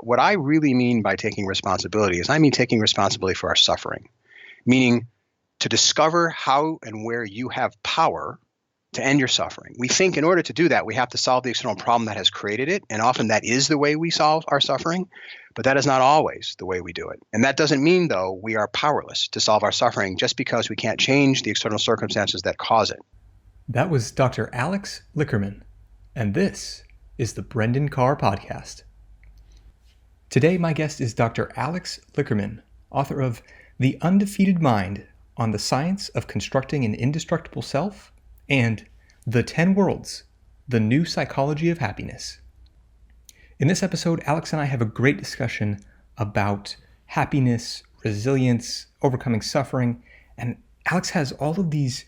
what I really mean by taking responsibility is I mean taking responsibility for our suffering, meaning to discover how and where you have power to end your suffering. We think in order to do that, we have to solve the external problem that has created it. And often that is the way we solve our suffering, but that is not always the way we do it. And that doesn't mean, though, we are powerless to solve our suffering just because we can't change the external circumstances that cause it. That was Dr. Alex Lickerman, and this is the Brendan Carr Podcast. Today, my guest is Dr. Alex Lickerman, author of The Undefeated Mind on the Science of Constructing an Indestructible Self and The 10 Worlds, The New Psychology of Happiness. In this episode, Alex and I have a great discussion about happiness, resilience, overcoming suffering, and Alex has all of these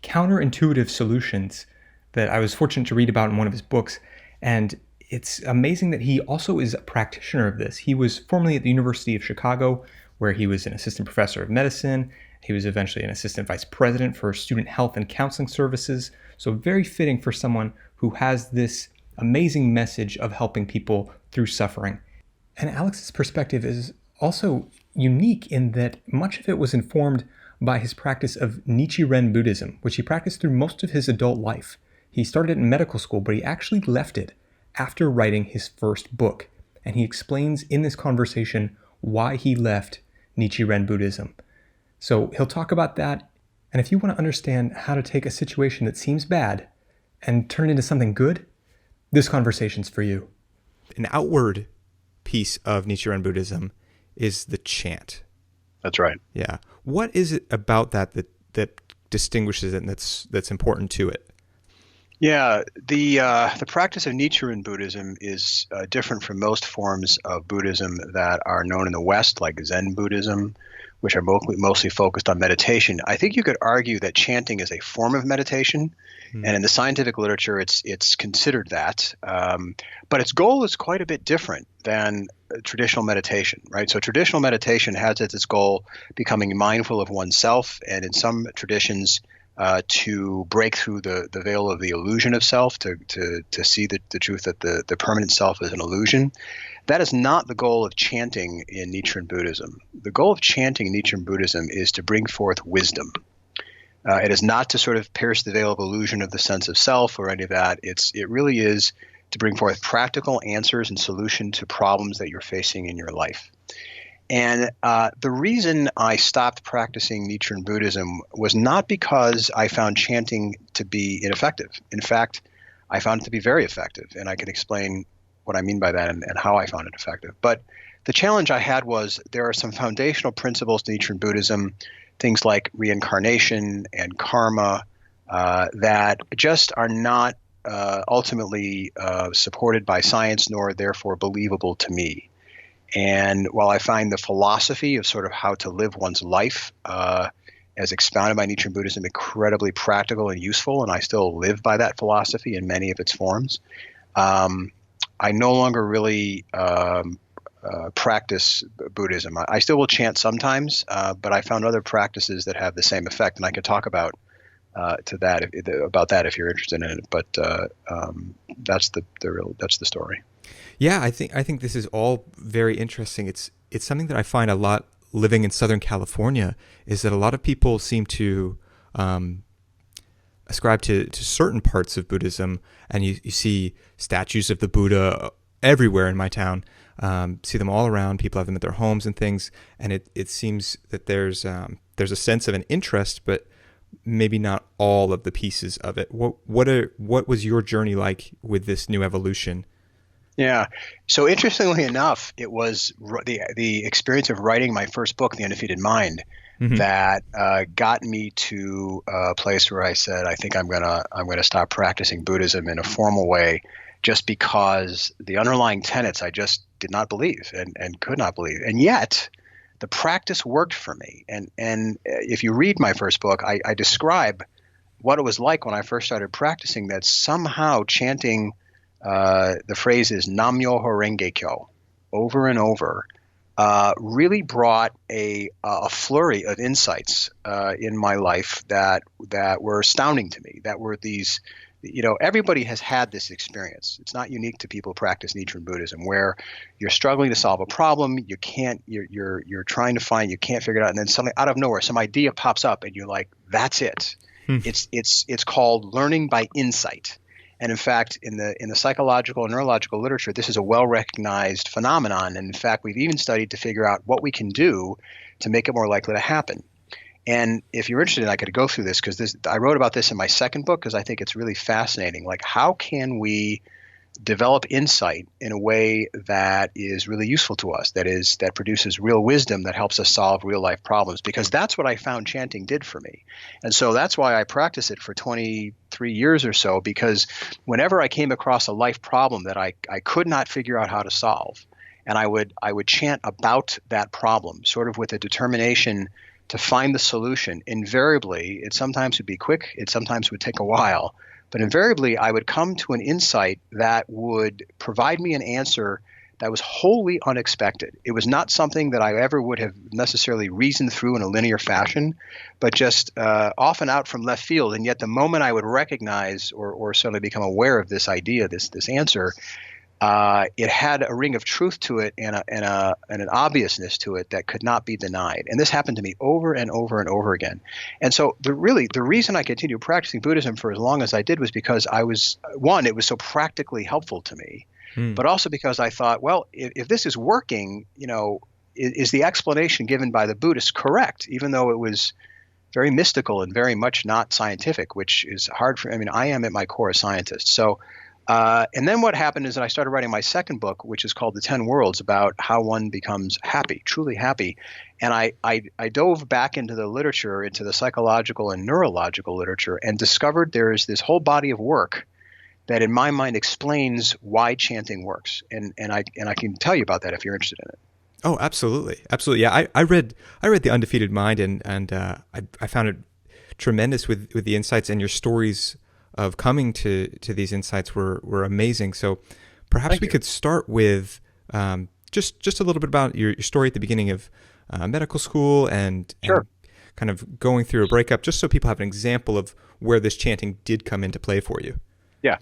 counterintuitive solutions that I was fortunate to read about in one of his books, and it's amazing that he also is a practitioner of this. He was formerly at the University of Chicago, where he was an assistant professor of medicine. He was eventually an assistant vice president for student health and counseling services. So very fitting for someone who has this amazing message of helping people through suffering. And Alex's perspective is also unique in that much of it was informed by his practice of Nichiren Buddhism, which he practiced through most of his adult life. He started in medical school, but he actually left it after writing his first book. And he explains in this conversation why he left Nichiren Buddhism. So he'll talk about that. And if you want to understand how to take a situation that seems bad and turn it into something good, this conversation's for you. An outward piece of Nichiren Buddhism is the chant. That's right. Yeah. What is it about that distinguishes it and that's important to it? Yeah, the practice of Nichiren Buddhism is different from most forms of Buddhism that are known in the West, like Zen Buddhism, which are mostly focused on meditation. I think you could argue that chanting is a form of meditation, and in the scientific literature, it's considered that. But its goal is quite a bit different than traditional meditation, right? So traditional meditation has as its goal becoming mindful of oneself, and in some traditions, to break through the veil of the illusion of self, to see the truth that the permanent self is an illusion. That is not the goal of chanting in Nichiren Buddhism. The goal of chanting in Nichiren Buddhism is to bring forth wisdom. It is not to sort of pierce the veil of illusion of the sense of self or any of that. It really is to bring forth practical answers and solutions to problems that you're facing in your life. And the reason I stopped practicing Nichiren Buddhism was not because I found chanting to be ineffective. In fact, I found it to be very effective, and I can explain what I mean by that and how I found it effective. But the challenge I had was there are some foundational principles to Nichiren Buddhism, things like reincarnation and karma, that just are not ultimately supported by science, nor therefore believable to me. And while I find the philosophy of sort of how to live one's life as expounded by Nichiren Buddhism incredibly practical and useful, and I still live by that philosophy in many of its forms, I no longer really practice Buddhism. I still will chant sometimes, but I found other practices that have the same effect, and I could talk about that if you're interested in it. But that's the story. Yeah, I think this is all very interesting. It's something that I find a lot living in Southern California is that a lot of people seem to ascribe to certain parts of Buddhism, and you see statues of the Buddha everywhere in my town. See them all around. People have them at their homes and things, and it seems that there's a sense of an interest, but maybe not all of the pieces of it. What was your journey like with this new evolution? Yeah. So interestingly enough, it was the experience of writing my first book, The Undefeated Mind, that got me to a place where I said, I think I'm gonna stop practicing Buddhism in a formal way, just because the underlying tenets I just did not believe and could not believe, and yet the practice worked for me. And if you read my first book, I describe what it was like when I first started practicing. That somehow chanting the phrase is Nam Myoho Renge Kyo over and over really brought a flurry of insights in my life that were astounding to me. That were these everybody has had this experience. It's not unique to people who practice Nichiren Buddhism, where you're struggling to solve a problem, you can't, you're trying to find, you can't figure it out, and then suddenly out of nowhere, some idea pops up, and you're like, that's it. Hmm. It's called learning by insight. And in fact, in the psychological and neurological literature, this is a well-recognized phenomenon. And in fact, we've even studied to figure out what we can do to make it more likely to happen. And if you're interested, I could go through this because I wrote about this in my second book because I think it's really fascinating. Like, how can we develop insight in a way that is really useful to us, that produces real wisdom that helps us solve real life problems? Because that's what I found chanting did for me. And so that's why I practice it for 23 years or so, because whenever I came across a life problem that I could not figure out how to solve, and I would chant about that problem, sort of with a determination to find the solution. Invariably, it sometimes would be quick, it sometimes would take a while, but invariably I would come to an insight that would provide me an answer that was wholly unexpected. It was not something that I ever would have necessarily reasoned through in a linear fashion, but just often out from left field. And yet the moment I would recognize or suddenly become aware of this idea, this answer, it had a ring of truth to it and an obviousness to it that could not be denied. And this happened to me over and over and over again. And so the reason I continued practicing Buddhism for as long as I did was because it was so practically helpful to me, but also because I thought, well, if this is working, is the explanation given by the Buddhists correct, even though it was very mystical and very much not scientific, which is hard for, I am at my core a scientist. So and then what happened is that I started writing my second book, which is called The 10 Worlds, about how one becomes happy, truly happy. And I dove back into the literature, into the psychological and neurological literature, and discovered there is this whole body of work that in my mind explains why chanting works. And I can tell you about that if you're interested in it. Oh, absolutely. Absolutely. Yeah, I read The Undefeated Mind, and I found it tremendous with the insights, and your stories of coming to these insights were amazing. So perhaps we could start with just a little bit about your story at the beginning of medical school and kind of going through a breakup, just so people have an example of where this chanting did come into play for you. Yeah.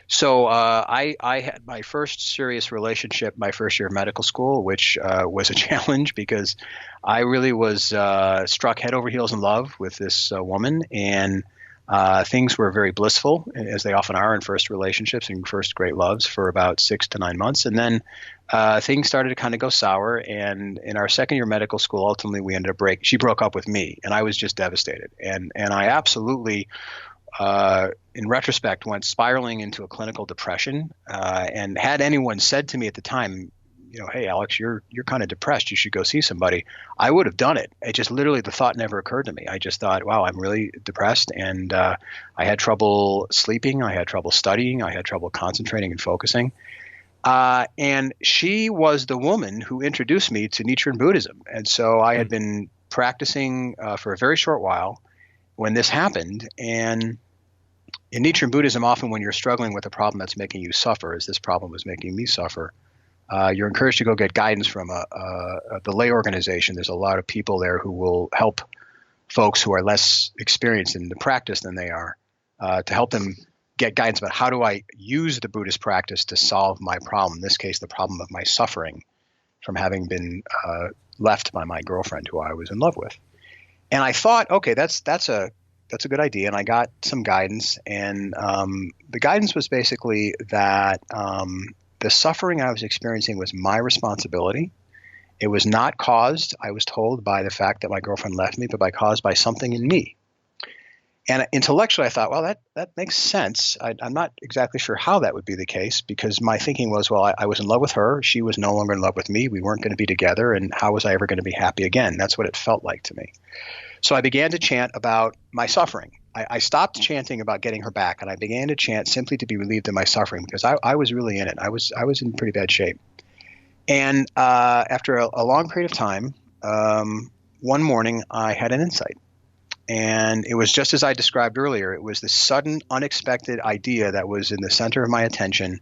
So I had my first serious relationship my first year of medical school, which was a challenge because I really was struck head over heels in love with this woman, and things were very blissful, as they often are in first relationships and first great loves, for about 6 to 9 months. And then things started to kind of go sour. And in our second year of medical school, ultimately we ended up she broke up with me, and I was just devastated. And I absolutely, in retrospect, went spiraling into a clinical depression. And had anyone said to me at the time, hey, Alex, you're kind of depressed, you should go see somebody, I would have done it. It just literally, the thought never occurred to me. I just thought, wow, I'm really depressed. And I had trouble sleeping. I had trouble studying. I had trouble concentrating and focusing. And she was the woman who introduced me to Nichiren Buddhism. And so I had been practicing for a very short while when this happened. And in Nichiren Buddhism, often when you're struggling with a problem that's making you suffer, as this problem was making me suffer, you're encouraged to go get guidance from the lay organization. There's a lot of people there who will help folks who are less experienced in the practice than they are, to help them get guidance about how do I use the Buddhist practice to solve my problem, in this case, the problem of my suffering from having been left by my girlfriend who I was in love with. And I thought, okay, that's a good idea. And I got some guidance. And the guidance was basically that the suffering I was experiencing was my responsibility. It was not caused, I was told, by the fact that my girlfriend left me, but caused by something in me. And intellectually, I thought, well, that makes sense. I'm not exactly sure how that would be the case, because my thinking was, well, I was in love with her. She was no longer in love with me. We weren't going to be together. And how was I ever going to be happy again? That's what it felt like to me. So I began to chant about my suffering. I stopped chanting about getting her back, and I began to chant simply to be relieved of my suffering, because I was really in it. I was in pretty bad shape. And after a long period of time, one morning I had an insight. And it was just as I described earlier. It was this sudden, unexpected idea that was in the center of my attention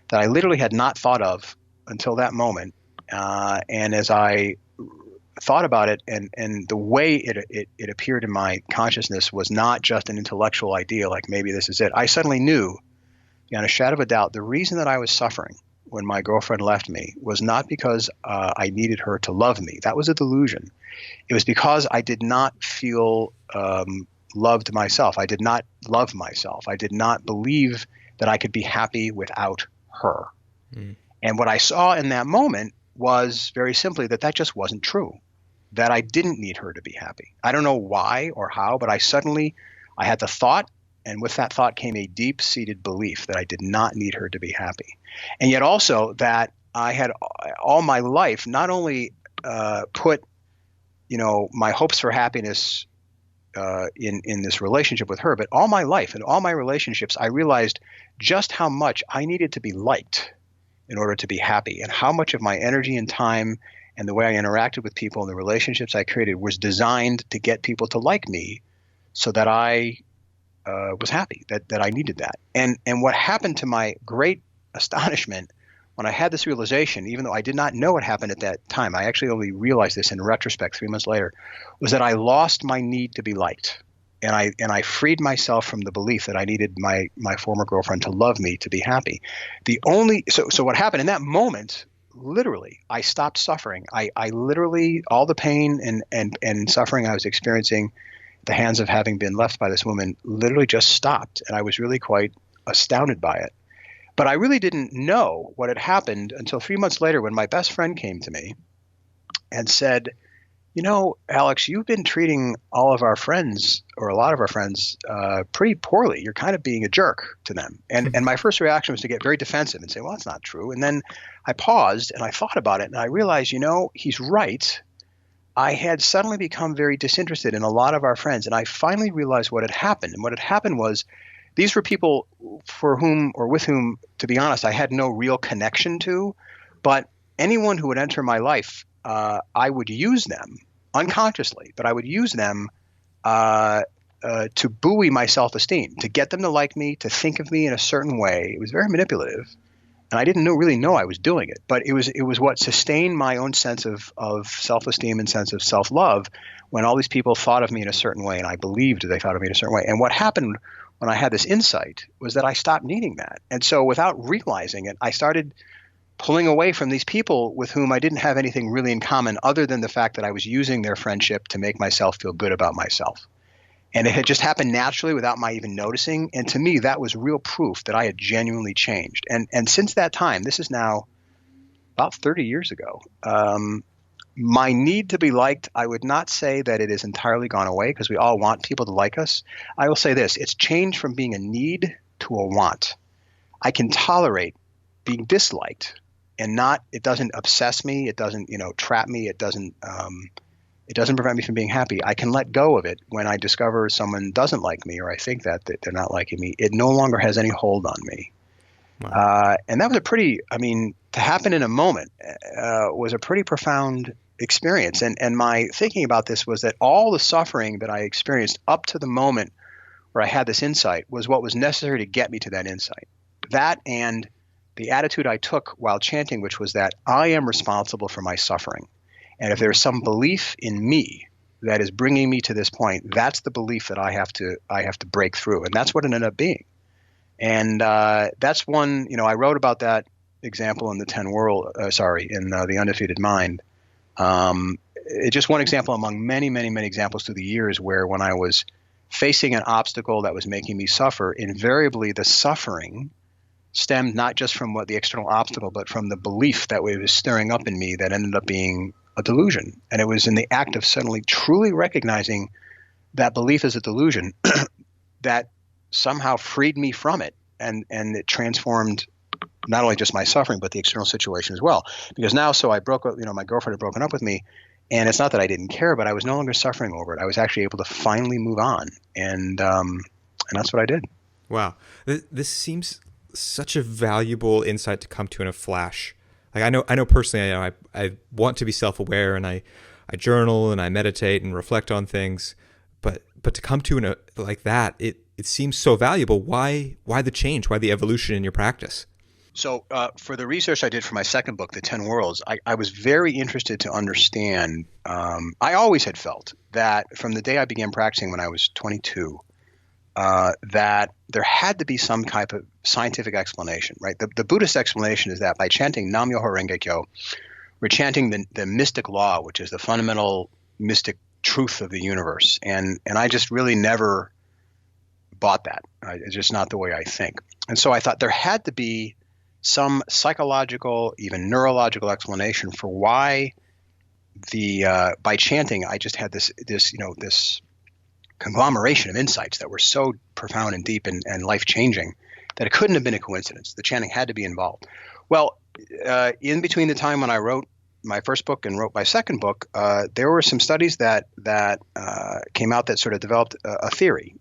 that I literally had not thought of until that moment. And as I thought about it, and the way it appeared in my consciousness was not just an intellectual idea like maybe this is it. I suddenly knew, beyond a shadow of a doubt, the reason that I was suffering when my girlfriend left me was not because I needed her to love me. That was a delusion. It was because I did not feel loved myself. I did not love myself. I did not believe that I could be happy without her. Mm. And what I saw in that moment was very simply that just wasn't true, that I didn't need her to be happy. I don't know why or how, but I had the thought, and with that thought came a deep-seated belief that I did not need her to be happy. And yet also that I had all my life not only put, my hopes for happiness in this relationship with her, but all my life and all my relationships, I realized just how much I needed to be liked in order to be happy, and how much of my energy and time and the way I interacted with people and the relationships I created was designed to get people to like me so that I was happy, that I needed that. And what happened, to my great astonishment, when I had this realization, even though I did not know what happened at that time, I actually only realized this in retrospect 3 months later, was that I lost my need to be liked. And I freed myself from the belief that I needed my former girlfriend to love me to be happy. So what happened in that moment, literally, I stopped suffering. I literally, all the pain and suffering I was experiencing at the hands of having been left by this woman literally just stopped. And I was really quite astounded by it. But I really didn't know what had happened until 3 months later, when my best friend came to me and said, Alex, you've been treating all of our friends, or a lot of our friends, pretty poorly. You're kind of being a jerk to them. And my first reaction was to get very defensive and say, well, that's not true. And then I paused and I thought about it, and I realized, he's right. I had suddenly become very disinterested in a lot of our friends. And I finally realized what had happened. And what had happened was, these were people for whom, or with whom, to be honest, I had no real connection to. But anyone who would enter my life, I would use them unconsciously, but I would use them to buoy my self-esteem, to get them to like me, to think of me in a certain way. It was very manipulative, and I didn't really know I was doing it. But it was what sustained my own sense of self-esteem and sense of self-love when all these people thought of me in a certain way, and I believed they thought of me in a certain way. And what happened when I had this insight was that I stopped needing that. And so without realizing it, I started pulling away from these people with whom I didn't have anything really in common other than the fact that I was using their friendship to make myself feel good about myself. And it had just happened naturally without my even noticing. And to me, that was real proof that I had genuinely changed. And since that time, this is now about 30 years ago, my need to be liked, I would not say that it has entirely gone away, because we all want people to like us. I will say this: it's changed from being a need to a want. I can tolerate being disliked, and it doesn't obsess me. It doesn't, trap me. It doesn't prevent me from being happy. I can let go of it when I discover someone doesn't like me, or I think that they're not liking me. It no longer has any hold on me. Wow. And that was to happen in a moment was a pretty profound experience. And my thinking about this was that all the suffering that I experienced up to the moment where I had this insight was what was necessary to get me to that insight. That, and the attitude I took while chanting, which was that I am responsible for my suffering. And if there's some belief in me that is bringing me to this point, that's the belief that I have to break through. And that's what it ended up being. And that's one, I wrote about that example in the the Undefeated Mind. It's just one example among many, many, many examples through the years where, when I was facing an obstacle that was making me suffer, invariably the suffering stemmed not just from the external obstacle, but from the belief that was stirring up in me that ended up being a delusion. And it was in the act of suddenly truly recognizing that belief as a delusion that somehow freed me from it, and it transformed not only just my suffering, but the external situation as well. Because now, I broke up, my girlfriend had broken up with me, and it's not that I didn't care, but I was no longer suffering over it. I was actually able to finally move on, and that's what I did. Wow, this seems such a valuable insight to come to in a flash. Like I know personally, I want to be self-aware, and I journal and I meditate and reflect on things, but to come to like that, it seems so valuable. Why the change? Why the evolution in your practice? So for the research I did for my second book, The 10 Worlds, I was very interested to understand. I always had felt that from the day I began practicing when I was 22, that there had to be some type of scientific explanation, right? The Buddhist explanation is that by chanting Nam Myoho Renge Kyo, we're chanting the mystic law, which is the fundamental mystic truth of the universe. And I just really never bought that. It's just not the way I think. And so I thought there had to be some psychological, even neurological explanation for why by chanting, I just had this conglomeration of insights that were so profound and deep and life-changing that it couldn't have been a coincidence. The chanting had to be involved. Well, in between the time when I wrote my first book and wrote my second book, there were some studies that came out that sort of developed a theory.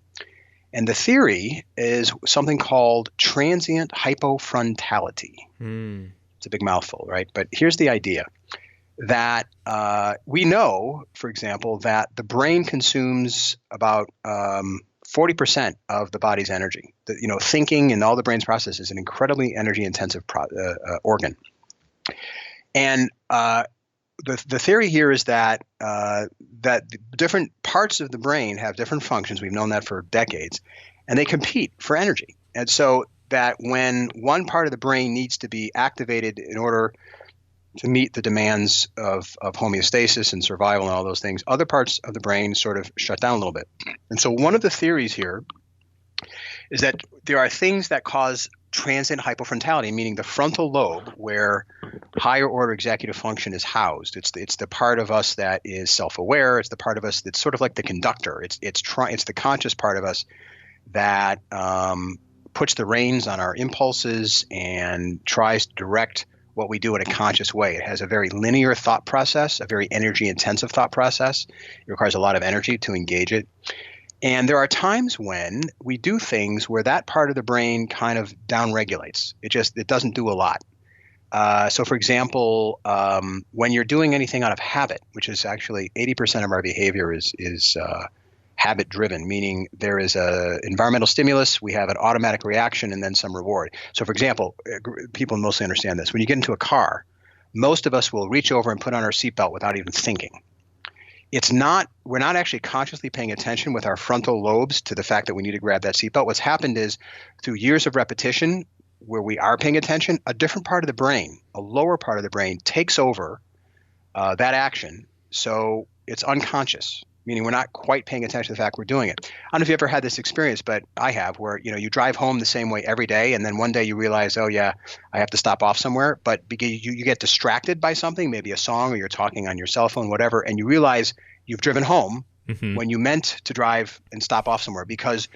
And the theory is something called transient hypofrontality. It's a big mouthful, right? But here's the idea that we know, for example, that the brain consumes about 40% of the body's energy. Thinking and all the brain's process is an incredibly energy-intensive organ. And the theory here is that different parts of the brain have different functions. We've known that for decades, and they compete for energy. And so that when one part of the brain needs to be activated in order to meet the demands of homeostasis and survival and all those things, other parts of the brain sort of shut down a little bit. And so one of the theories here is that there are things that cause transient hypofrontality, meaning the frontal lobe where higher order executive function is housed. It's the part of us that is self-aware. It's the part of us that's sort of like the conductor. It's the conscious part of us that puts the reins on our impulses and tries to direct what we do in a conscious way. It has a very linear thought process, a very energy-intensive thought process. It requires a lot of energy to engage it. And there are times when we do things where that part of the brain kind of downregulates. It doesn't do a lot. So for example, when you're doing anything out of habit, which is actually 80% of our behavior is habit driven, meaning there is a environmental stimulus, we have an automatic reaction and then some reward. So for example, people mostly understand this. When you get into a car, most of us will reach over and put on our seatbelt without even thinking. We're not actually consciously paying attention with our frontal lobes to the fact that we need to grab that seatbelt. What's happened is through years of repetition where we are paying attention, a different part of the brain, a lower part of the brain takes over that action. So it's unconscious, meaning we're not quite paying attention to the fact we're doing it. I don't know if you ever had this experience, but I have, where you drive home the same way every day, and then one day you realize, oh yeah, I have to stop off somewhere, but you get distracted by something, maybe a song or you're talking on your cell phone, whatever, and you realize you've driven home when you meant to drive and stop off somewhere, because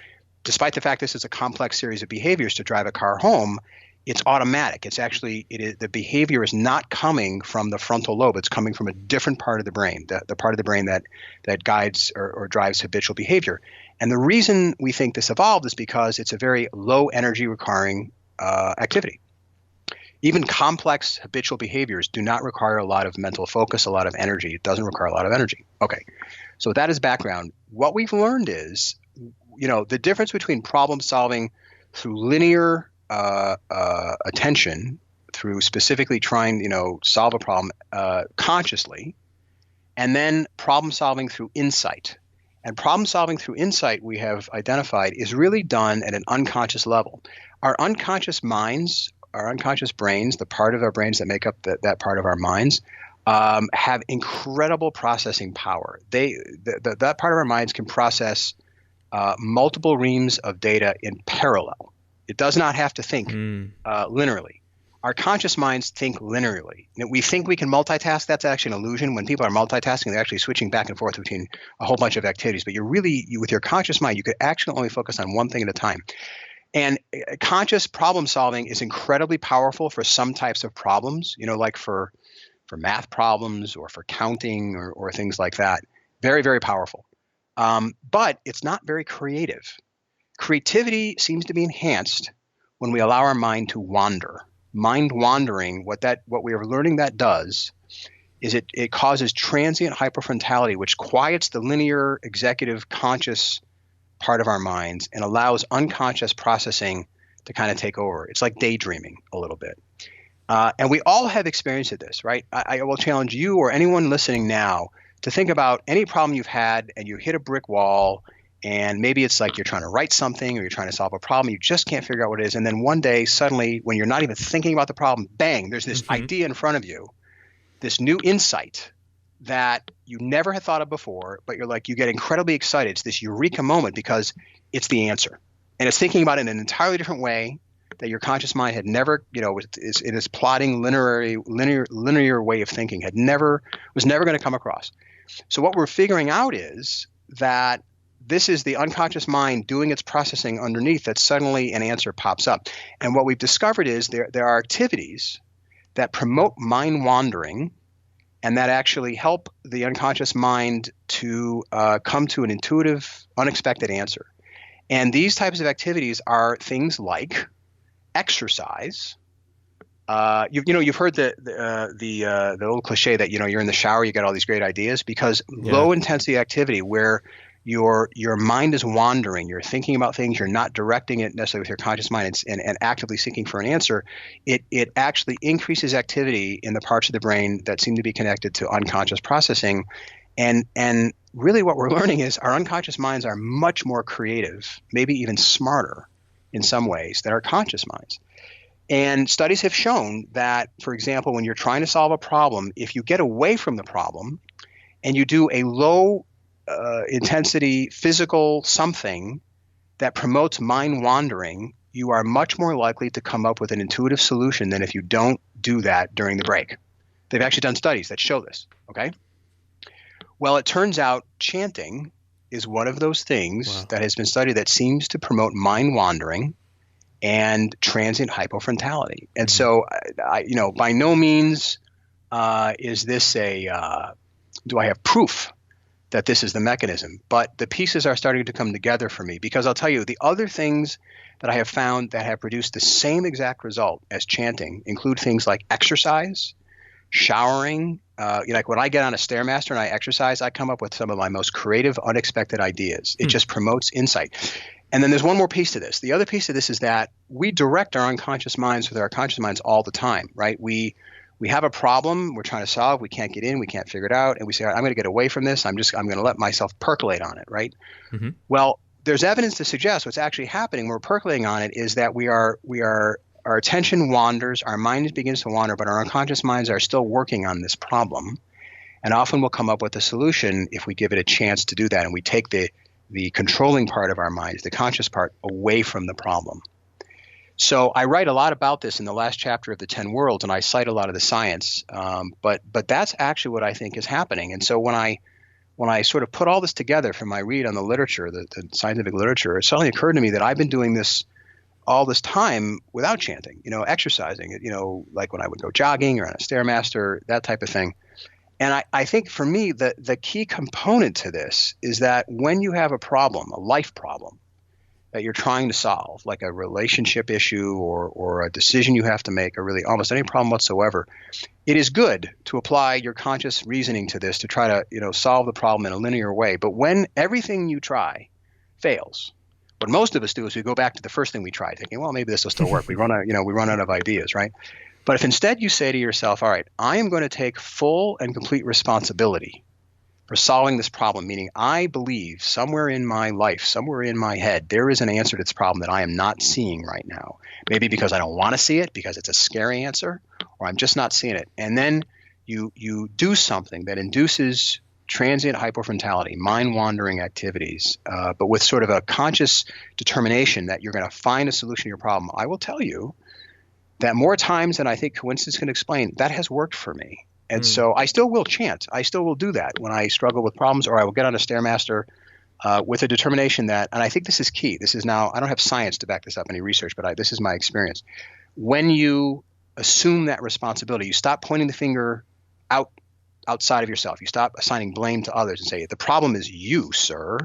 despite the fact this is a complex series of behaviors to drive a car home, it's automatic. It's actually, the behavior is not coming from the frontal lobe. It's coming from a different part of the brain, the part of the brain that guides or drives habitual behavior. And the reason we think this evolved is because it's a very low energy requiring activity. Even complex habitual behaviors do not require a lot of mental focus, a lot of energy. It doesn't require a lot of energy. Okay, so with that as background, what we've learned is, the difference between problem solving through linear attention, through specifically trying, solve a problem consciously, and then problem solving through insight. And problem solving through insight, we have identified, is really done at an unconscious level. Our unconscious minds, our unconscious brains, the part of our brains that make up that part of our minds, have incredible processing power. That part of our minds can process multiple reams of data in parallel. It does not have to think linearly. Our conscious minds think linearly. We think we can multitask. That's actually an illusion. When people are multitasking, they're actually switching back and forth between a whole bunch of activities. But with your conscious mind, you could actually only focus on one thing at a time. And conscious problem solving is incredibly powerful for some types of problems, like for math problems or for counting or things like that. Very, very powerful. But it's not very creative. Creativity seems to be enhanced when we allow our mind to wander. Mind wandering, what we are learning that does is it causes transient hyperfrontality, which quiets the linear executive conscious part of our minds and allows unconscious processing to kind of take over. It's like daydreaming a little bit. And we all have experience of this, right? I will challenge you or anyone listening now to think about any problem you've had and you hit a brick wall, and maybe it's like you're trying to write something or you're trying to solve a problem. You just can't figure out what it is. And then one day, suddenly, when you're not even thinking about the problem, bang, there's this idea in front of you, this new insight that you never had thought of before, but you get incredibly excited. It's this eureka moment because it's the answer. And it's thinking about it in an entirely different way that your conscious mind had never, it is plotting linear way of thinking was never going to come across. So what we're figuring out is that this is the unconscious mind doing its processing underneath, that suddenly an answer pops up. And what we've discovered is there are activities that promote mind wandering and that actually help the unconscious mind to come to an intuitive, unexpected answer. And these types of activities are things like exercise. You've heard the old cliche that you're in the shower, you get all these great ideas, because low intensity activity where your mind is wandering, you're thinking about things, you're not directing it necessarily with your conscious mind and actively seeking for an answer, it actually increases activity in the parts of the brain that seem to be connected to unconscious processing. And really what we're learning is our unconscious minds are much more creative, maybe even smarter in some ways than our conscious minds. And studies have shown that, for example, when you're trying to solve a problem, if you get away from the problem and you do a low intensity physical something that promotes mind wandering, you are much more likely to come up with an intuitive solution than if you don't do that during the break. They've actually done studies that show this, okay? Well, it turns out chanting is one of those things that has been studied that seems to promote mind wandering and transient hypofrontality. And so, by no means is this do I have proof that this is the mechanism, but the pieces are starting to come together for me, because I'll tell you, the other things that I have found that have produced the same exact result as chanting include things like exercise, showering. Like when I get on a Stairmaster and I exercise, I come up with some of my most creative, unexpected ideas. It just promotes insight. And then there's one more piece to this. The other piece of this is that we direct our unconscious minds with our conscious minds all the time, right? We have a problem we're trying to solve. We can't get in. We can't figure it out. And we say, I'm going to get away from this. I'm going to let myself percolate on it, right? Mm-hmm. Well, there's evidence to suggest what's actually happening when we're percolating on it is that our attention wanders, our mind begins to wander, but our unconscious minds are still working on this problem. And often we'll come up with a solution if we give it a chance to do that. And we take the controlling part of our minds, the conscious part, away from the problem. So I write a lot about this in the last chapter of the 10 Worlds, and I cite a lot of the science. But that's actually what I think is happening. And so when I sort of put all this together from my read on the literature, the scientific literature, it suddenly occurred to me that I've been doing this all this time without chanting, exercising, like when I would go jogging or on a Stairmaster, that type of thing. And I think for me, the key component to this is that when you have a problem, a life problem that you're trying to solve, like a relationship issue or a decision you have to make, or really almost any problem whatsoever, it is good to apply your conscious reasoning to this to try to, solve the problem in a linear way. But when everything you try fails, what most of us do is we go back to the first thing we tried, thinking, well, maybe this will still work. We run out of ideas, right? But if instead you say to yourself, all right, I am going to take full and complete responsibility for solving this problem, meaning I believe somewhere in my life, somewhere in my head, there is an answer to this problem that I am not seeing right now. Maybe because I don't want to see it, because it's a scary answer, or I'm just not seeing it. And then you do something that induces transient hypofrontality, mind-wandering activities, but with sort of a conscious determination that you're going to find a solution to your problem. I will tell you that more times than I think coincidence can explain, that has worked for me. And so I still will chant. I still will do that when I struggle with problems, or I will get on a Stairmaster with a determination that, and I think this is key. This is now, I don't have science to back this up, any research, but this is my experience. When you assume that responsibility, you stop pointing the finger outside of yourself. You stop assigning blame to others and say, the problem is you, sir,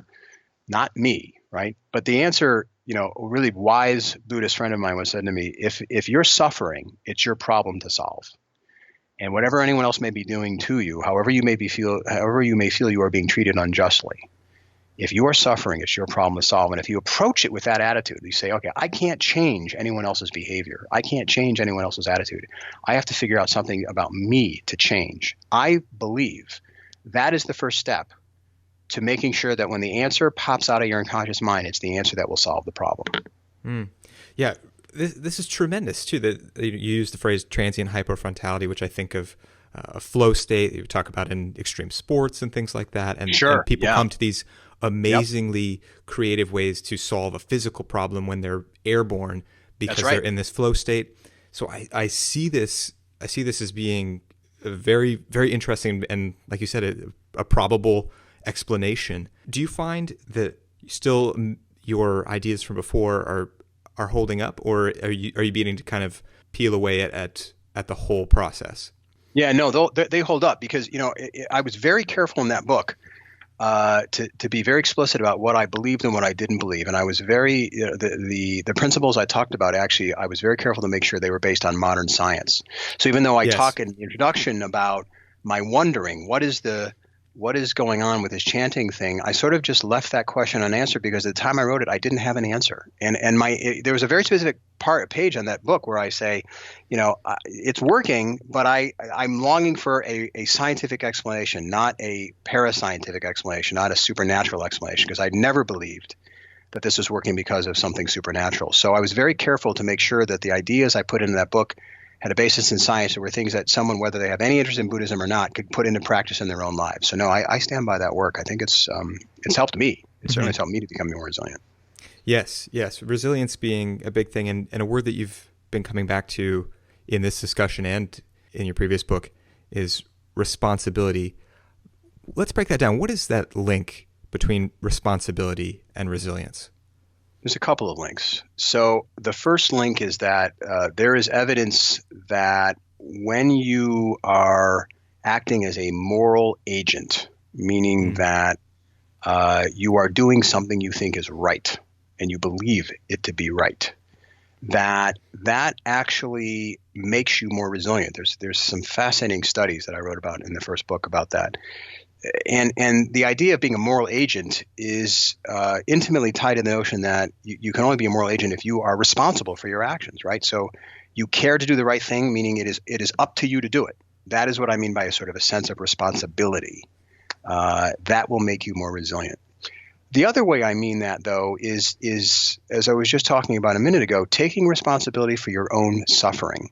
not me, right? But the answer, a really wise Buddhist friend of mine once said to me, if you're suffering, it's your problem to solve. And whatever anyone else may be doing to you, however you may feel you are being treated unjustly, If you are suffering, it's your problem to solve. And if you approach it with that attitude, you say, okay, I can't change anyone else's behavior. I can't change anyone else's attitude. I have to figure out something about me to change. I believe that is the first step to making sure that when the answer pops out of your unconscious mind, it's the answer that will solve the problem. Yeah, this is tremendous too. That you use the phrase transient hypofrontality, which I think of a flow state that you talk about in extreme sports and things like that. And people come to these amazingly creative ways to solve a physical problem when they're airborne because they're in this flow state. So I see this as being a very, very interesting and, like you said, a probable explanation. Do you find that still your ideas from before are holding up, or are you beginning to kind of peel away at the whole process? Yeah, no, they hold up because, I was very careful in that book to be very explicit about what I believed and what I didn't believe. And I was very, the principles I talked about, actually, I was very careful to make sure they were based on modern science. So even though I talk in the introduction about my wondering, what is going on with this chanting thing, I sort of just left that question unanswered because at the time I wrote it, I didn't have an answer. And there was a very specific page on that book where I say, it's working, but I'm longing for a scientific explanation, not a parascientific explanation, not a supernatural explanation, because I'd never believed that this was working because of something supernatural. So I was very careful to make sure that the ideas I put into that book had a basis in science. There were things that someone, whether they have any interest in Buddhism or not, could put into practice in their own lives. So no, I stand by that work. I think it's helped me. It certainly has helped me to become more resilient. Yes. Resilience being a big thing, and a word that you've been coming back to in this discussion and in your previous book is responsibility. Let's break that down. What is that link between responsibility and resilience? There's a couple of links. So the first link is that there is evidence that when you are acting as a moral agent, meaning that you are doing something you think is right and you believe it to be right, that actually makes you more resilient. There's some fascinating studies that I wrote about in the first book about that. And the idea of being a moral agent is intimately tied to the notion that you can only be a moral agent if you are responsible for your actions, right? So you care to do the right thing, meaning it is up to you to do it. That is what I mean by a sort of a sense of responsibility. That will make you more resilient. The other way I mean that, though, is as I was just talking about a minute ago, taking responsibility for your own suffering.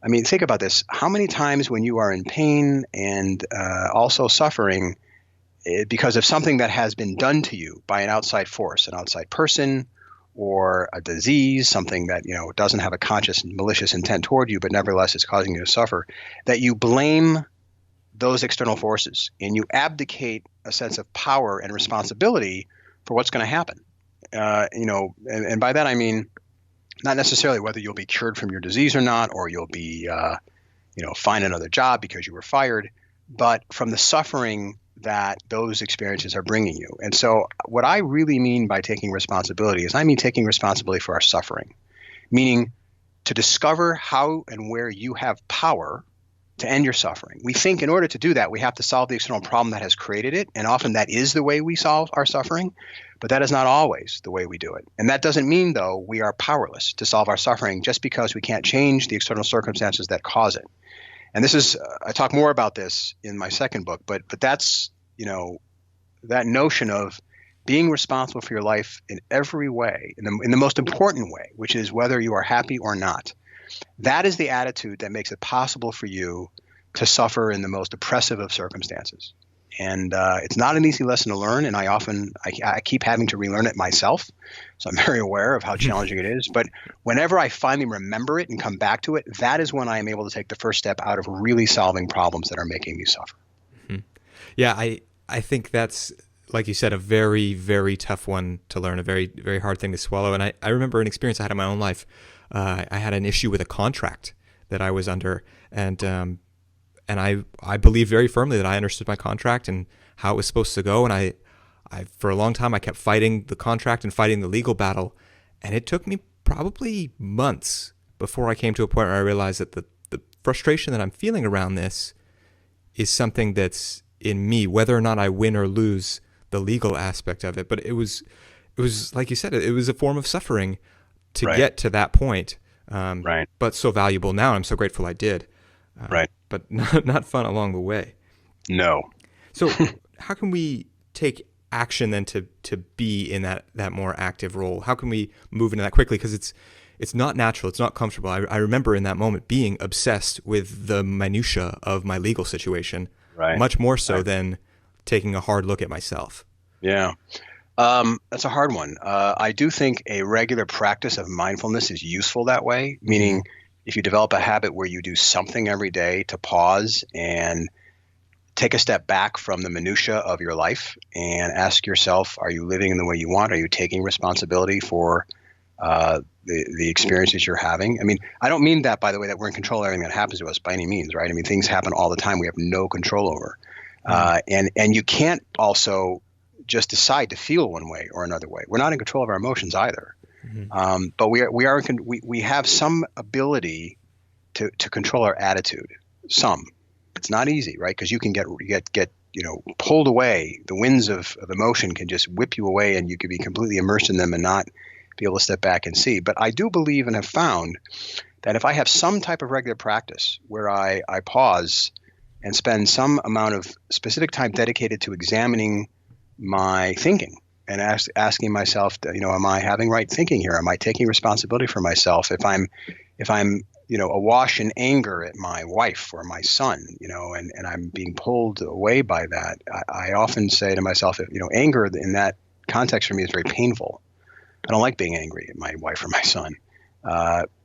I mean, think about this. How many times when you are in pain and also suffering because of something that has been done to you by an outside force, an outside person, or a disease, something that doesn't have a conscious malicious intent toward you, but nevertheless is causing you to suffer, that you blame those external forces and you abdicate a sense of power and responsibility for what's going to happen. And by that I mean not necessarily whether you'll be cured from your disease or not, or you'll be, find another job because you were fired, but from the suffering that those experiences are bringing you. And so what I really mean by taking responsibility is I mean taking responsibility for our suffering, meaning to discover how and where you have power to end your suffering. We think in order to do that, we have to solve the external problem that has created it. And often that is the way we solve our suffering, but that is not always the way we do it. And that doesn't mean, though, we are powerless to solve our suffering just because we can't change the external circumstances that cause it. And this is, I talk more about this in my second book, but that's, that notion of being responsible for your life in every way, in the most important way, which is whether you are happy or not. That is the attitude that makes it possible for you to suffer in the most oppressive of circumstances. And it's not an easy lesson to learn, and I keep having to relearn it myself, so I'm very aware of how challenging it is. But whenever I finally remember it and come back to it, that is when I am able to take the first step out of really solving problems that are making me suffer. Mm-hmm. Yeah, I think that's, like you said, a very, very tough one to learn, a very, very hard thing to swallow. And I remember an experience I had in my own life. I had an issue with a contract that I was under, and I believe very firmly that I understood my contract and how it was supposed to go. And I for a long time I kept fighting the contract and fighting the legal battle, and it took me probably months before I came to a point where I realized that the frustration that I'm feeling around this is something that's in me. Whether or not I win or lose the legal aspect of it, but it was like you said, it was a form of suffering to get to that point. Right. But so valuable now. I'm so grateful I did. Right. But not fun along the way. No. So how can we take action then to be in that more active role? How can we move into that quickly? Because it's not natural. It's not comfortable. I remember in that moment being obsessed with the minutia of my legal situation, much more so than taking a hard look at myself. Yeah. That's a hard one. I do think a regular practice of mindfulness is useful that way, meaning if you develop a habit where you do something every day to pause and take a step back from the minutia of your life and ask yourself, are you living in the way you want? Are you taking responsibility for the experiences you're having? I mean, I don't mean that, by the way, that we're in control of everything that happens to us by any means, right? I mean, things happen all the time we have no control over. And you can't also just decide to feel one way or another way. We're not in control of our emotions either. But we have some ability to control our attitude. Some. It's not easy, right? Because you can get pulled away. The winds of emotion can just whip you away, and you can be completely immersed in them and not be able to step back and see. But I do believe and have found that if I have some type of regular practice where I pause and spend some amount of specific time dedicated to examining my thinking and asking myself, am I having right thinking here? Am I taking responsibility for myself? If I'm awash in anger at my wife or my son, and I'm being pulled away by that, I often say to myself, anger in that context for me is very painful. I don't like being angry at my wife or my son.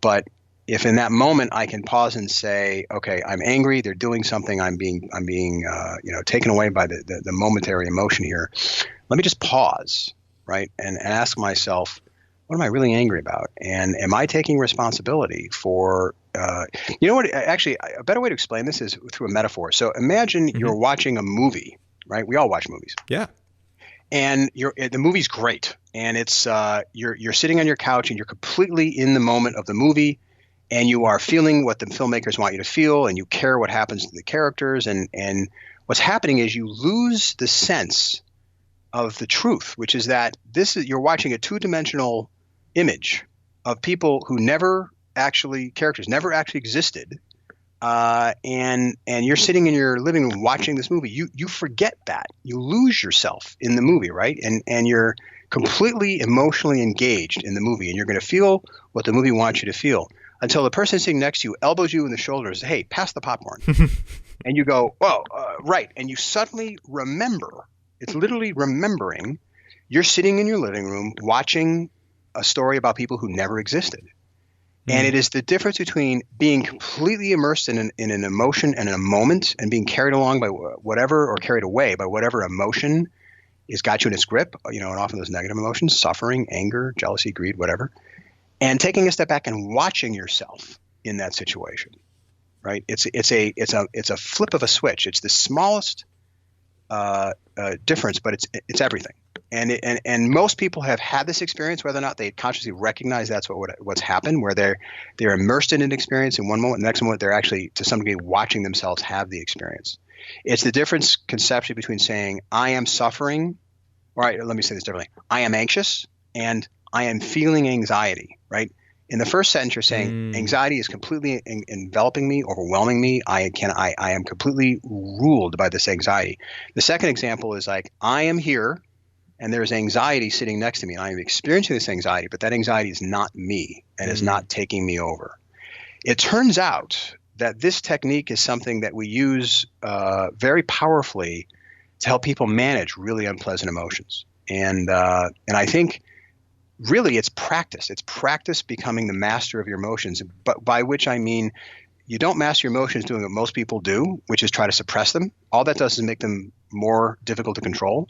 But if in that moment I can pause and say, okay, I'm angry, they're doing something, I'm being taken away by the momentary emotion here. Let me just pause, right? And ask myself, what am I really angry about? And am I taking responsibility for, actually, a better way to explain this is through a metaphor. So imagine you're watching a movie, right? We all watch movies. Yeah. And the movie's great. And it's, you're sitting on your couch and you're completely in the moment of the movie, and you are feeling what the filmmakers want you to feel, and you care what happens to the characters. And what's happening is you lose the sense of the truth, which is that you're watching a two-dimensional image of people who characters never actually existed. And you're sitting in your living room watching this movie. You forget that. You lose yourself in the movie, right? And you're completely emotionally engaged in the movie, and you're going to feel what the movie wants you to feel until the person sitting next to you elbows you in the shoulder and says, hey, pass the popcorn. And you go, oh, right. And you suddenly remember. It's literally remembering you're sitting in your living room watching a story about people who never existed. And it is the difference between being completely immersed in an emotion and in a moment and being carried along by whatever, or carried away by whatever emotion has got you in its grip, and often those negative emotions, suffering, anger, jealousy, greed, whatever, and taking a step back and watching yourself in that situation, right? It's a flip of a switch. It's the smallest difference, but it's everything. And most people have had this experience, whether or not they consciously recognize that's what's happened, where they're immersed in an experience in one moment, the next moment they're actually to some degree watching themselves have the experience. It's the difference conceptually between saying I am suffering, all right, let me say this differently. I am anxious and I am feeling anxiety, right? In the first sentence, you're saying anxiety is completely enveloping me, overwhelming me. I am completely ruled by this anxiety. The second example is like, I am here and there's anxiety sitting next to me, and I am experiencing this anxiety, but that anxiety is not me and is not taking me over. It turns out that this technique is something that we use very powerfully to help people manage really unpleasant emotions. And I think really it's practice. It's practice becoming the master of your emotions, but by which I mean you don't master your emotions doing what most people do, which is try to suppress them. All that does is make them more difficult to control.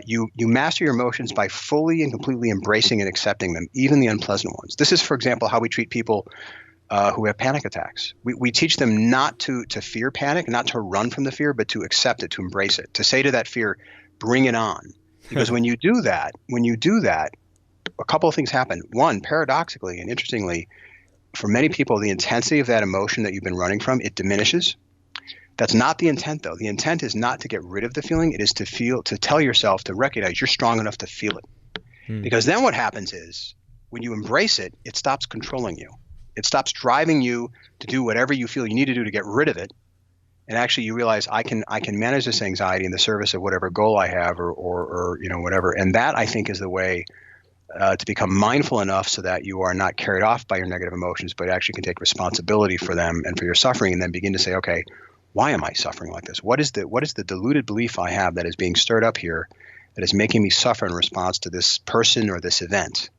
You master your emotions by fully and completely embracing and accepting them, even the unpleasant ones. This is, for example, how we treat people who have panic attacks. We teach them not to fear panic, not to run from the fear, but to accept it, to embrace it, to say to that fear, bring it on. Because when you do that, a couple of things happen. One, paradoxically and interestingly, for many people, the intensity of that emotion that you've been running from, it diminishes. That's not the intent, though. The intent is not to get rid of the feeling. It is to tell yourself, to recognize you're strong enough to feel it. Because then what happens is when you embrace it, it stops controlling you. It stops driving you to do whatever you feel you need to do to get rid of it. And actually you realize I can manage this anxiety in the service of whatever goal I have or whatever. And that, I think, is the way to become mindful enough so that you are not carried off by your negative emotions, but actually can take responsibility for them and for your suffering, and then begin to say, okay, why am I suffering like this? What is the deluded belief I have that is being stirred up here that is making me suffer in response to this person or this event?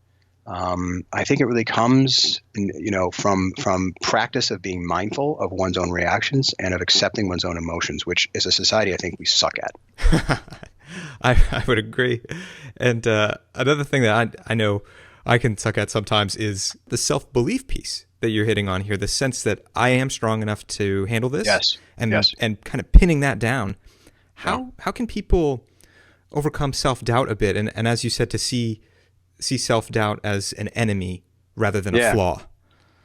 I think it really comes, from practice of being mindful of one's own reactions and of accepting one's own emotions, which as a society, I think we suck at. I would agree. And another thing that I know I can suck at sometimes is the self-belief piece that you're hitting on here, the sense that I am strong enough to handle this. Yes. And Yes. and kind of pinning that down. How can people overcome self-doubt a bit? And as you said, to see self-doubt as an enemy rather than a flaw.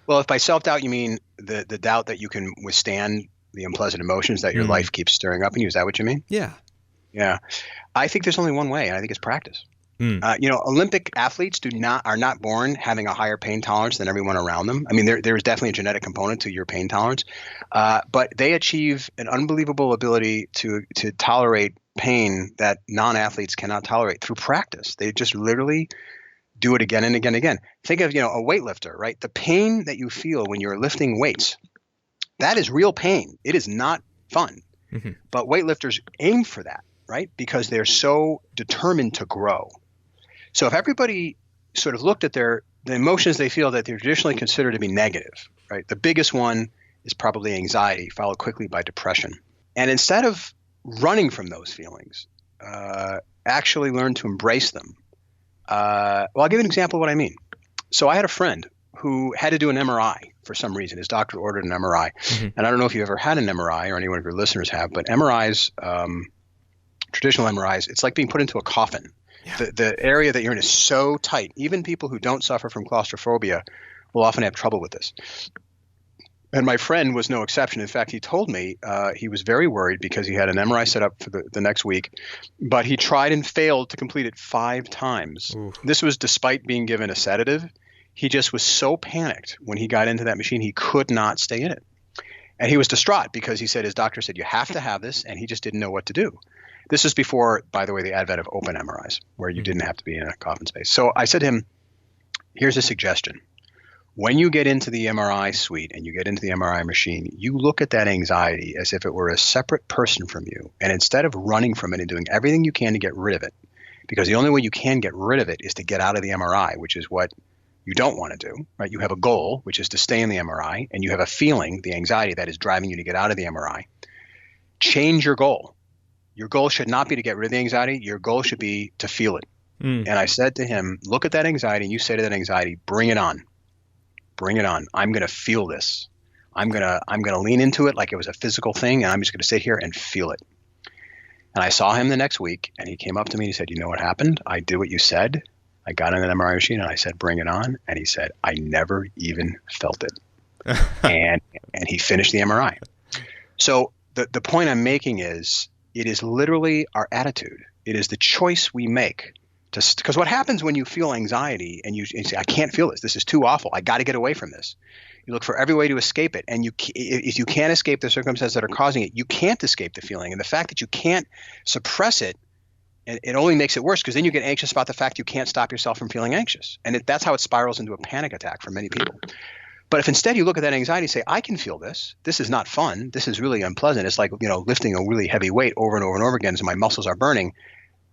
Well, if by self-doubt you mean the doubt that you can withstand the unpleasant emotions that your life keeps stirring up in you, is that what you mean? Yeah. Yeah. I think there's only one way, and I think it's practice. Olympic athletes are not born having a higher pain tolerance than everyone around them. I mean, there's definitely a genetic component to your pain tolerance, but they achieve an unbelievable ability to tolerate pain that non-athletes cannot tolerate through practice. They just literally do it again and again and again. Think of, a weightlifter, right? The pain that you feel when you're lifting weights, that is real pain. It is not fun. Mm-hmm. But weightlifters aim for that, right? Because they're so determined to grow. So if everybody sort of looked at the emotions they feel that they're traditionally considered to be negative, right? The biggest one is probably anxiety, followed quickly by depression. And instead of running from those feelings, actually learn to embrace them. I'll give you an example of what I mean. So I had a friend who had to do an MRI for some reason. His doctor ordered an MRI. Mm-hmm. And I don't know if you've ever had an MRI or any one of your listeners have, but MRIs, traditional MRIs, it's like being put into a coffin. Yeah. The area that you're in is so tight. Even people who don't suffer from claustrophobia will often have trouble with this. And my friend was no exception. In fact, he told me he was very worried because he had an MRI set up for the next week, but he tried and failed to complete it 5 times. Ooh. This was despite being given a sedative. He just was so panicked when he got into that machine, he could not stay in it. And he was distraught because he said his doctor said, you have to have this, and he just didn't know what to do. This is before, by the way, the advent of open MRIs, where you didn't have to be in a coffin space. So I said to him, here's a suggestion. When you get into the MRI suite and you get into the MRI machine, you look at that anxiety as if it were a separate person from you. And instead of running from it and doing everything you can to get rid of it, because the only way you can get rid of it is to get out of the MRI, which is what you don't want to do, right? You have a goal, which is to stay in the MRI, and you have a feeling, the anxiety that is driving you to get out of the MRI. Change your goal. Your goal should not be to get rid of the anxiety. Your goal should be to feel it. And I said to him, look at that anxiety, and you say to that anxiety, bring it on. Bring it on. I'm going to feel this. I'm going to lean into it like it was a physical thing, and I'm just going to sit here and feel it. And I saw him the next week, and he came up to me and he said, you know what happened? I did what you said. I got in an MRI machine and I said, bring it on. And he said, I never even felt it. and he finished the MRI. So the point I'm making is, it is literally our attitude. It is the choice we make. Because what happens when you feel anxiety and you say, I can't feel this. This is too awful. I got to get away from this. You look for every way to escape it. And if you can't escape the circumstances that are causing it, you can't escape the feeling. And the fact that you can't suppress it, it only makes it worse, because then you get anxious about the fact you can't stop yourself from feeling anxious. And that's how it spirals into a panic attack for many people. But if instead you look at that anxiety and say, I can feel this. This is not fun. This is really unpleasant. It's like, lifting a really heavy weight over and over and over again, so my muscles are burning.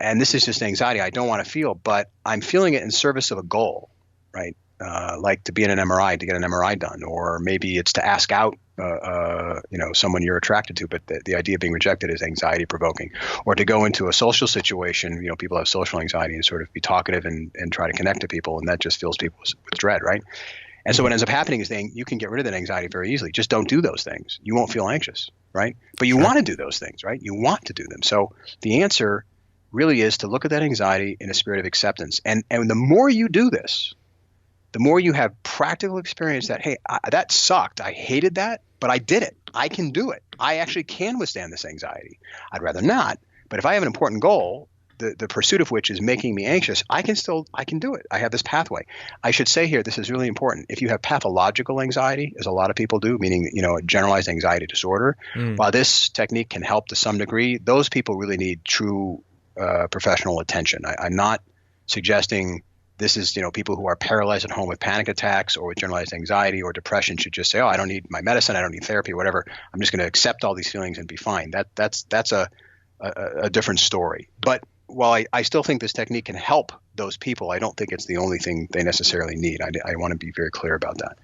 And this is just anxiety I don't want to feel, but I'm feeling it in service of a goal, right? Like to be in an MRI, to get an MRI done, or maybe it's to ask out, someone you're attracted to, but the idea of being rejected is anxiety provoking, or to go into a social situation. People have social anxiety and sort of be talkative and try to connect to people, and that just fills people with dread, right? And so what ends up happening is you can get rid of that anxiety very easily. Just don't do those things. You won't feel anxious, right? But you want to do those things, right? You want to do them. So the answer really is to look at that anxiety in a spirit of acceptance. And the more you do this, the more you have practical experience that, hey, that sucked. I hated that, but I did it. I can do it. I actually can withstand this anxiety. I'd rather not, but if I have an important goal, the pursuit of which is making me anxious, I can do it. I have this pathway. I should say here, this is really important. If you have pathological anxiety, as a lot of people do, meaning, a generalized anxiety disorder, while this technique can help to some degree, those people really need true professional attention. I'm not suggesting this is, people who are paralyzed at home with panic attacks or with generalized anxiety or depression should just say, oh, I don't need my medicine, I don't need therapy, whatever. I'm just going to accept all these feelings and be fine. That's a different story. But while I still think this technique can help those people, I don't think it's the only thing they necessarily need. I want to be very clear about that.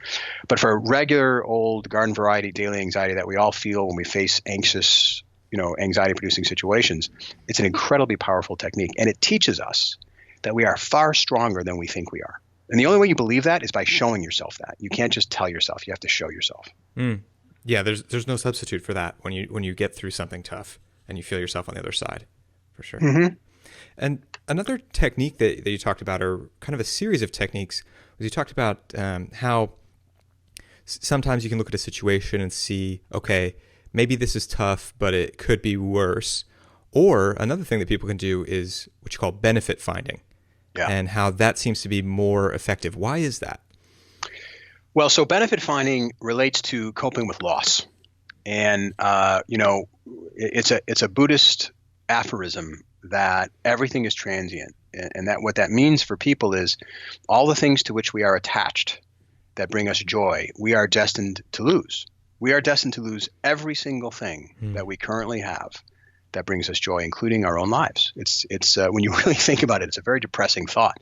But for regular old garden variety daily anxiety that we all feel when we face anxious, anxiety-producing situations, it's an incredibly powerful technique. And it teaches us that we are far stronger than we think we are. And the only way you believe that is by showing yourself that. You can't just tell yourself. You have to show yourself. Yeah, there's no substitute for that when you get through something tough and you feel yourself on the other side, for sure. Mm-hmm. And another technique that you talked about, or kind of a series of techniques, was you talked about how sometimes you can look at a situation and see, okay, maybe this is tough, but it could be worse. Or another thing that people can do is what you call benefit finding, and how that seems to be more effective. Why is that? Well, so benefit finding relates to coping with loss. And, it's a Buddhist aphorism that everything is transient, and that what that means for people is all the things to which we are attached that bring us joy, we are destined to lose. We are destined to lose every single thing that we currently have that brings us joy, including our own lives. It's when you really think about it, it's a very depressing thought,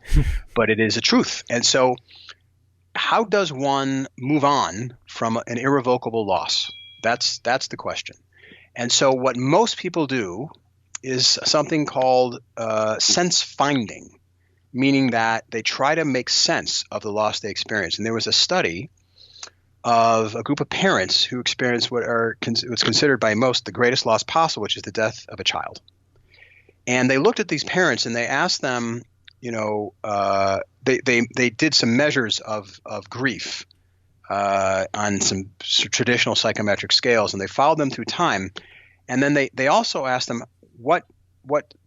but it is a truth. And so how does one move on from an irrevocable loss? That's the question. And so what most people do is something called sense finding, meaning that they try to make sense of the loss they experience. And there was a study of a group of parents who experienced what's considered by most the greatest loss possible, which is the death of a child. And they looked at these parents and they asked them, they did some measures of grief on some traditional psychometric scales, and they followed them through time. And then they also asked them what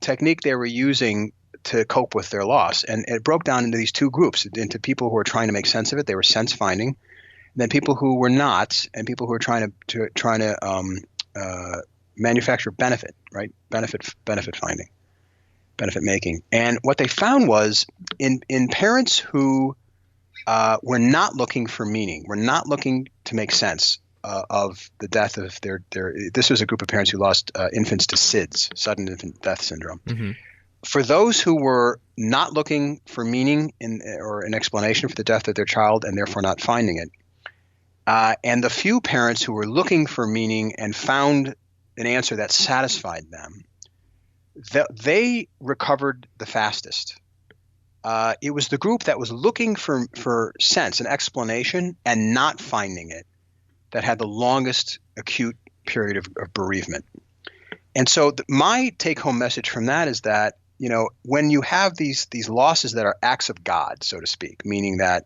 technique they were using to cope with their loss. And it broke down into these two groups, into people who were trying to make sense of it. They were sense finding. And then people who were not, and people who were trying to manufacture benefit, right? Benefit finding, benefit making. And what they found was in parents who were not looking for meaning, were not looking to make sense of the death of their this was a group of parents who lost infants to SIDS, sudden infant death syndrome. Mm-hmm. For those who were not looking for meaning or an explanation for the death of their child and therefore not finding it, and the few parents who were looking for meaning and found an answer that satisfied them, they recovered the fastest. It was the group that was looking for sense and explanation and not finding it that had the longest acute period of bereavement. And so my take-home message from that is that, when you have these losses that are acts of God, so to speak, meaning that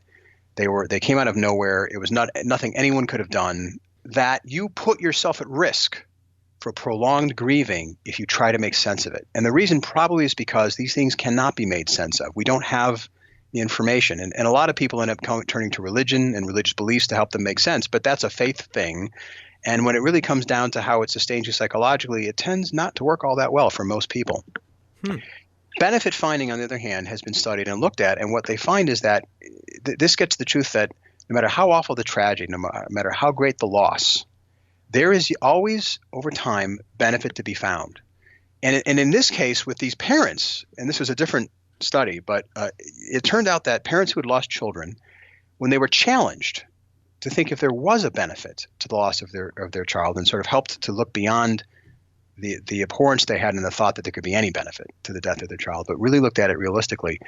they came out of nowhere, it was nothing anyone could have done, that you put yourself at risk for prolonged grieving if you try to make sense of it. And the reason probably is because these things cannot be made sense of. We don't have the information. And a lot of people end up turning to religion and religious beliefs to help them make sense, but that's a faith thing. And when it really comes down to how it sustains you psychologically, it tends not to work all that well for most people. Benefit finding, on the other hand, has been studied and looked at. And what they find is that this gets the truth that no matter how awful the tragedy, no matter how great the loss, there is always, over time, benefit to be found. And in this case, with these parents, and this was a different study, but it turned out that parents who had lost children, when they were challenged to think if there was a benefit to the loss of their child, and sort of helped to look beyond the abhorrence they had in the thought that there could be any benefit to the death of their child, but really looked at it realistically,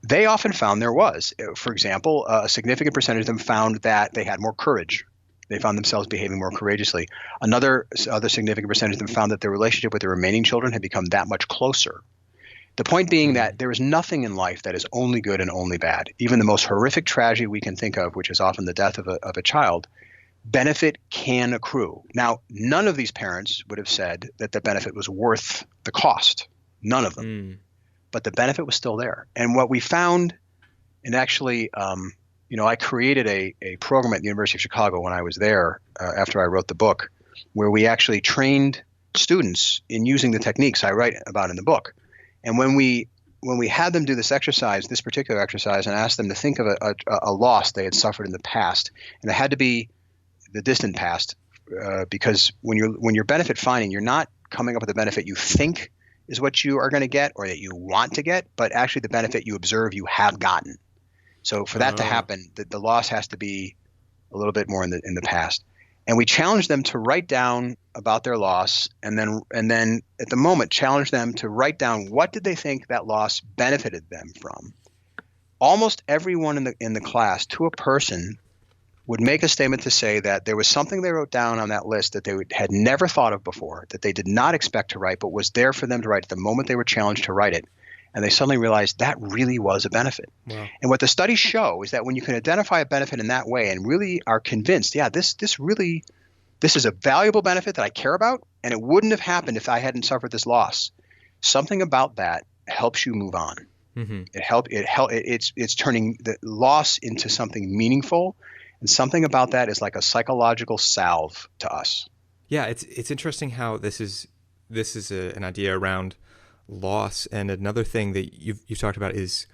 they often found there was. For example, a significant percentage of them found that they had more courage. They found themselves behaving more courageously. Other significant percentage of them found that their relationship with their remaining children had become that much closer. The point being that there is nothing in life that is only good and only bad. Even the most horrific tragedy we can think of, which is often the death of a child, benefit can accrue. Now, none of these parents would have said that the benefit was worth the cost. None of them. Mm. But the benefit was still there. And what we found, and actually, I created a program at the University of Chicago when I was there after I wrote the book, where we actually trained students in using the techniques I write about in the book. And when we had them do this particular exercise, and asked them to think of a loss they had suffered in the past, and it had to be the distant past, because when you're benefit finding, you're not coming up with a benefit you think is what you are going to get or that you want to get, but actually the benefit you observe you have gotten. So for that to happen, the loss has to be a little bit more in the past. And we challenge them to write down about their loss, and then at the moment challenge them to write down what did they think that loss benefited them from. Almost everyone in the class, to a person, would make a statement to say that there was something they wrote down on that list that they had never thought of before, that they did not expect to write, but was there for them to write at the moment they were challenged to write it. And they suddenly realized that really was a benefit. Wow. And what the studies show is that when you can identify a benefit in that way and really are convinced, yeah, this is a valuable benefit that I care about, and it wouldn't have happened if I hadn't suffered this loss. Something about that helps you move on. Mm-hmm. It's turning the loss into something meaningful, and something about that is like a psychological salve to us. Yeah, it's interesting how this is an idea around loss, and another thing that you've talked about is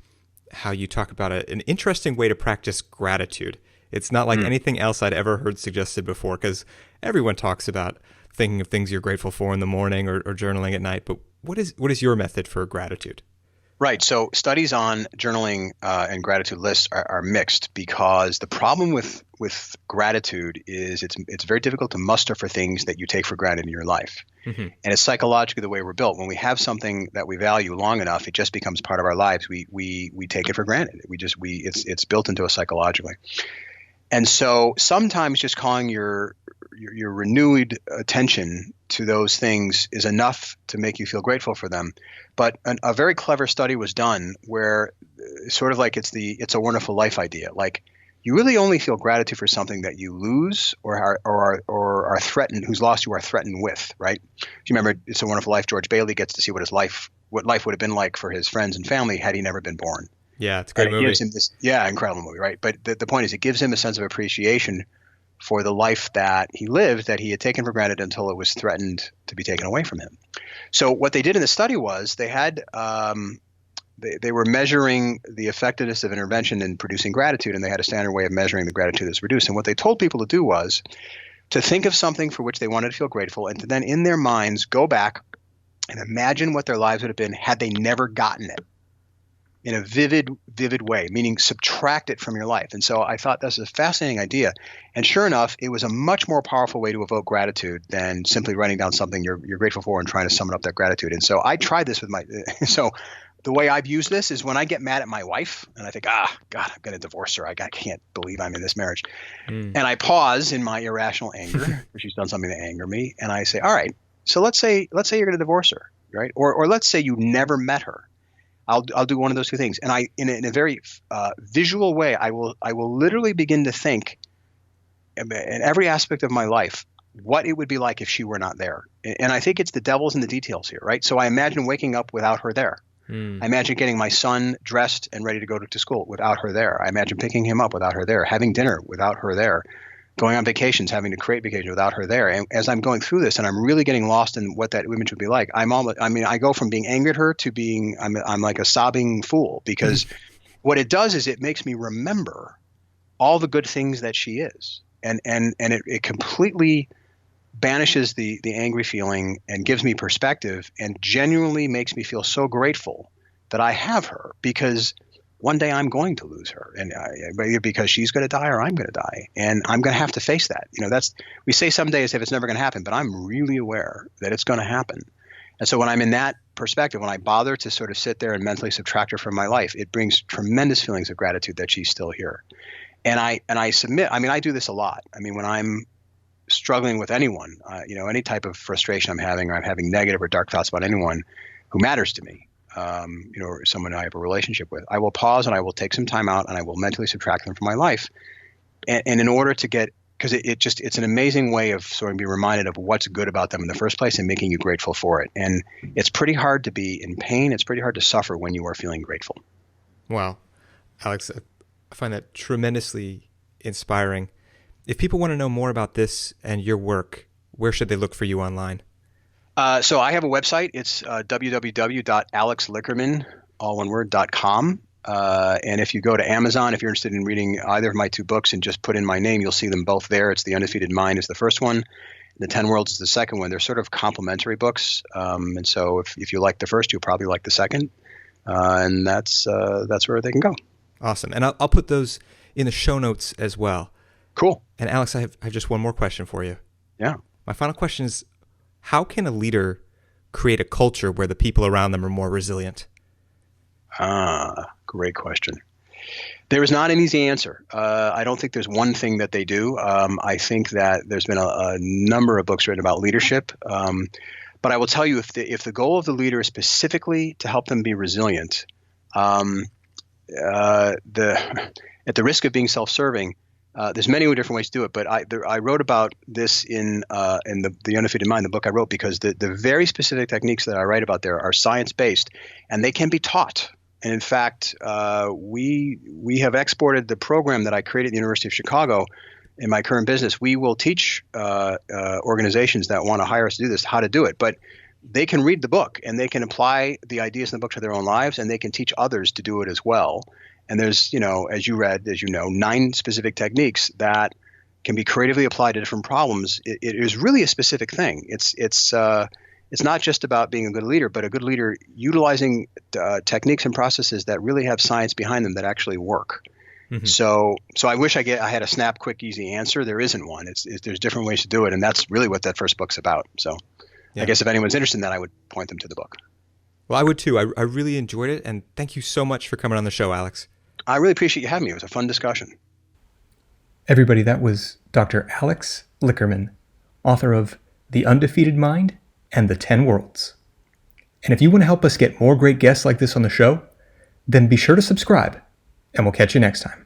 how you talk about an interesting way to practice gratitude. It's not like anything else I'd ever heard suggested before, because everyone talks about thinking of things you're grateful for in the morning or journaling at night. But what is your method for gratitude? Right. So studies on journaling and gratitude lists are mixed, because the problem with gratitude is it's very difficult to muster for things that you take for granted in your life. Mm-hmm. And it's psychologically the way we're built. When we have something that we value long enough, it just becomes part of our lives. We take it for granted. It's built into us psychologically. And so sometimes just calling your renewed attention to those things is enough to make you feel grateful for them. But a very clever study was done where, sort of like it's a wonderful life idea. Like, you really only feel gratitude for something that you lose or are threatened, whose loss you are threatened with, right? Do you remember It's a Wonderful Life? George Bailey gets to see what life would have been like for his friends and family had he never been born. Yeah, it's a great movie. Incredible movie, right? But the point is, it gives him a sense of appreciation for the life that he lived, that he had taken for granted until it was threatened to be taken away from him. So what they did in the study was they had they were measuring the effectiveness of intervention in producing gratitude, and they had a standard way of measuring the gratitude that's produced. And what they told people to do was to think of something for which they wanted to feel grateful, and to then in their minds go back and imagine what their lives would have been had they never gotten it, in a vivid way, meaning subtract it from your life. And so I thought that's a fascinating idea. And sure enough, it was a much more powerful way to evoke gratitude than simply writing down something you're grateful for and trying to summon up that gratitude. And so I tried this with so the way I've used this is when I get mad at my wife and I think, God, I'm going to divorce her. I can't believe I'm in this marriage. And I pause in my irrational anger, or she's done something to anger me. And I say, all right, so let's say you're going to divorce her, right? Or let's say you never met her. I'll do one of those two things, and in a very visual way, I will literally begin to think in every aspect of my life what it would be like if she were not there. And I think it's the devil's in the details here, right? So I imagine waking up without her there. I imagine getting my son dressed and ready to go to school without her there. I imagine picking him up without her there, having dinner without her there, going on vacations, having to create vacation without her there. And as I'm going through this and I'm really getting lost in what that image would be like, I go from being angry at her to being, I'm like a sobbing fool, because what it does is it makes me remember all the good things that she is. And it completely banishes the angry feeling and gives me perspective and genuinely makes me feel so grateful that I have her, because one day I'm going to lose her, and either because she's going to die or I'm going to die, and I'm going to have to face that. We say someday as if it's never going to happen, but I'm really aware that it's going to happen. And so when I'm in that perspective, when I bother to sort of sit there and mentally subtract her from my life, it brings tremendous feelings of gratitude that she's still here. And I submit. I do this a lot. When I'm struggling with anyone, any type of frustration I'm having, or I'm having negative or dark thoughts about anyone who matters to me, or someone I have a relationship with, I will pause and I will take some time out and I will mentally subtract them from my life. And in order to get because it's an amazing way of sort of being reminded of what's good about them in the first place and making you grateful for it. And it's pretty hard to be in pain. It's pretty hard to suffer when you are feeling grateful. Wow. Alex, I find that tremendously inspiring. If people want to know more about this and your work, where should they look for you online? So I have a website. It's www.alexlickerman, all one word, .com. And if you go to Amazon, if you're interested in reading either of my two books and just put in my name, you'll see them both there. It's The Undefeated Mind is the first one. The 10 Worlds is the second one. They're sort of complementary books. And so if you like the first, you'll probably like the second. And that's where they can go. Awesome. And I'll put those in the show notes as well. Cool. And Alex, I have just one more question for you. Yeah. My final question is, how can a leader create a culture where the people around them are more resilient? Great question. There is not an easy answer. I don't think there's one thing that they do. I think that there's been a number of books written about leadership. But I will tell you, if the goal of the leader is specifically to help them be resilient, at the risk of being self-serving, there's many different ways to do it. But I wrote about this in the Undefeated Mind, the book I wrote, because the very specific techniques that I write about there are science-based, and they can be taught. And in fact, we have exported the program that I created at the University of Chicago in my current business. We will teach organizations that want to hire us to do this how to do it. But they can read the book and they can apply the ideas in the book to their own lives, and they can teach others to do it as well. And there's, as you know, 9 specific techniques that can be creatively applied to different problems. It is really a specific thing. It's not just about being a good leader, but a good leader utilizing techniques and processes that really have science behind them that actually work. Mm-hmm. So I wish I had a snap, quick, easy answer. There isn't one. There's different ways to do it, and that's really what that first book's about. So yeah. I guess if anyone's interested in that, I would point them to the book. Well, I would too. I really enjoyed it, and thank you so much for coming on the show, Alex. I really appreciate you having me. It was a fun discussion. Everybody, that was Dr. Alex Lickerman, author of The Undefeated Mind and the 10 Worlds. And if you want to help us get more great guests like this on the show, then be sure to subscribe, and we'll catch you next time.